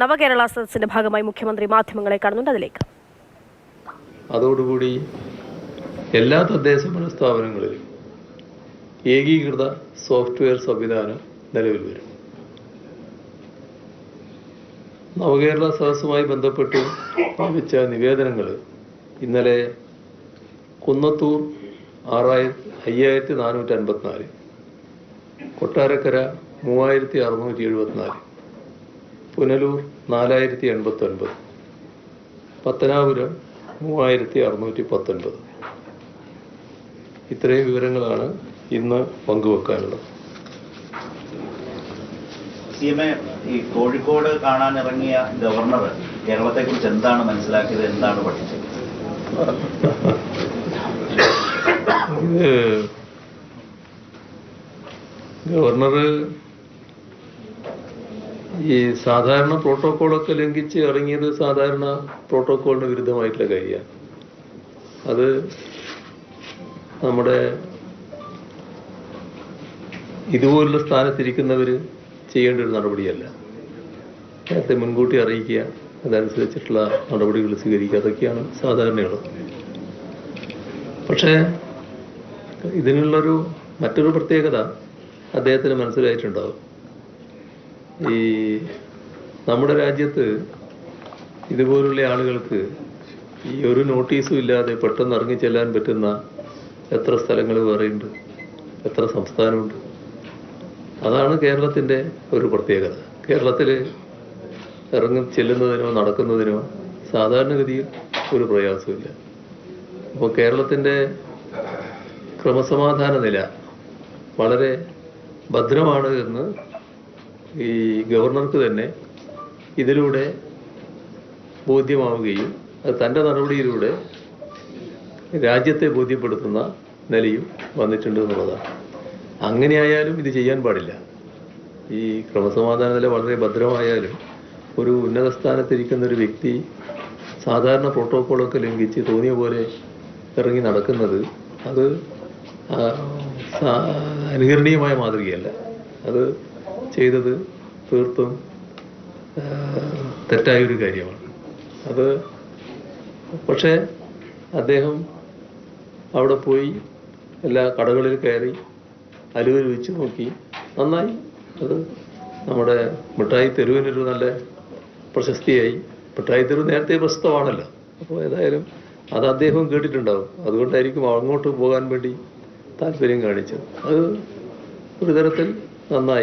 നവകേരള സദസ്സിന്റെ ഭാഗമായി മുഖ്യമന്ത്രി മാധ്യമങ്ങളെ കാണുന്നുണ്ട്. അതിലേക്ക് അതോടുകൂടി എല്ലാ തദ്ദേശഭരണ സ്ഥാപനങ്ങളിലും ഏകീകൃത സോഫ്റ്റ്വെയർ സംവിധാനം നിലവിൽ വരും. നവകേരള സദസ്സുമായി ബന്ധപ്പെട്ട് ലഭിച്ച നിവേദനങ്ങൾ ഇന്നലെ കുന്നത്തൂർ 5454, കൊട്ടാരക്കര 3674, പുനലൂർ 4089, പത്തനാപുരം 3619. ഇത്രയും വിവരങ്ങളാണ് ഇന്ന് പങ്കുവെക്കാനുള്ളത്. ഈ കോഴിക്കോട് കാണാനിറങ്ങിയ ഗവർണർ കേരളത്തെക്കുറിച്ച് എന്താണ് മനസ്സിലാക്കിയത്, എന്താണ് പഠിച്ചത്? ഇത് ഗവർണർ ഈ സാധാരണ പ്രോട്ടോക്കോളൊക്കെ ലംഘിച്ച് ഇറങ്ങിയത് സാധാരണ പ്രോട്ടോക്കോളിന് വിരുദ്ധമായിട്ടുള്ള കാര്യമാണ്. അത് നമ്മുടെ ഇതുപോലുള്ള സ്ഥാനത്തിരിക്കുന്നവർ ചെയ്യേണ്ട ഒരു നടപടിയല്ല. നേരത്തെ മുൻകൂട്ടി അറിയിക്കുക, അതനുസരിച്ചിട്ടുള്ള നടപടികൾ സ്വീകരിക്കുക, അതൊക്കെയാണ് സാധാരണയുള്ളത്. പക്ഷേ ഇതിനുള്ളൊരു മറ്റൊരു പ്രത്യേകത അദ്ദേഹത്തിന് മനസ്സിലായിട്ടുണ്ടാവും. ഈ നമ്മുടെ രാജ്യത്ത് ഇതുപോലുള്ള ആളുകൾക്ക് ഈ ഒരു നോട്ടീസും ഇല്ലാതെ പെട്ടെന്ന് ഇറങ്ങിച്ചെല്ലാൻ പറ്റുന്ന എത്ര സ്ഥലങ്ങൾ വേറെയുണ്ട്, എത്ര സംസ്ഥാനമുണ്ട്. അതാണ് കേരളത്തിൻ്റെ ഒരു പ്രത്യേകത. കേരളത്തിൽ ചെല്ലുന്നതിനോ നടക്കുന്നതിനോ സാധാരണഗതിയിൽ ഒരു പ്രയാസമില്ല. അപ്പോൾ കേരളത്തിൻ്റെ ക്രമസമാധാന നില വളരെ ഭദ്രമാണ് എന്ന് ഈ ഗവർണർക്ക് തന്നെ ഇതിലൂടെ ബോധ്യമാവുകയും അത് തൻ്റെ നടപടിയിലൂടെ രാജ്യത്തെ ബോധ്യപ്പെടുത്തുന്ന നിലയും വന്നിട്ടുണ്ട് എന്നുള്ളതാണ്. അങ്ങനെയായാലും ഇത് ചെയ്യാൻ പാടില്ല. ഈ ക്രമസമാധാന നില വളരെ ഭദ്രമായാലും ഒരു ഉന്നത സ്ഥാനത്തിരിക്കുന്ന ഒരു വ്യക്തി സാധാരണ പ്രോട്ടോക്കോളൊക്കെ ലംഘിച്ച് തോന്നിയ പോലെ ഇറങ്ങി നടക്കുന്നത് അത് അനുകരണീയമായ മാതൃകയല്ല. അത് ചെയ്തത് തീർത്തും തെറ്റായൊരു കാര്യമാണ്. അത് പക്ഷേ അദ്ദേഹം അവിടെ പോയി എല്ലാ കടകളിൽ കയറി അലുവൽ വെച്ച് നോക്കി, നന്നായി. അത് നമ്മുടെ മിഠായി തെരുവിനൊരു നല്ല പ്രശസ്തിയായി. മിഠായി തെരുവ് നേരത്തെ പ്രശസ്തമാണല്ലോ. അപ്പോൾ ഏതായാലും അത് അദ്ദേഹം കേട്ടിട്ടുണ്ടാവും. അതുകൊണ്ടായിരിക്കും അങ്ങോട്ട് പോകാൻ വേണ്ടി താല്പര്യം കാണിച്ചത്. അത് ഒരു തരത്തിൽ നന്നായി.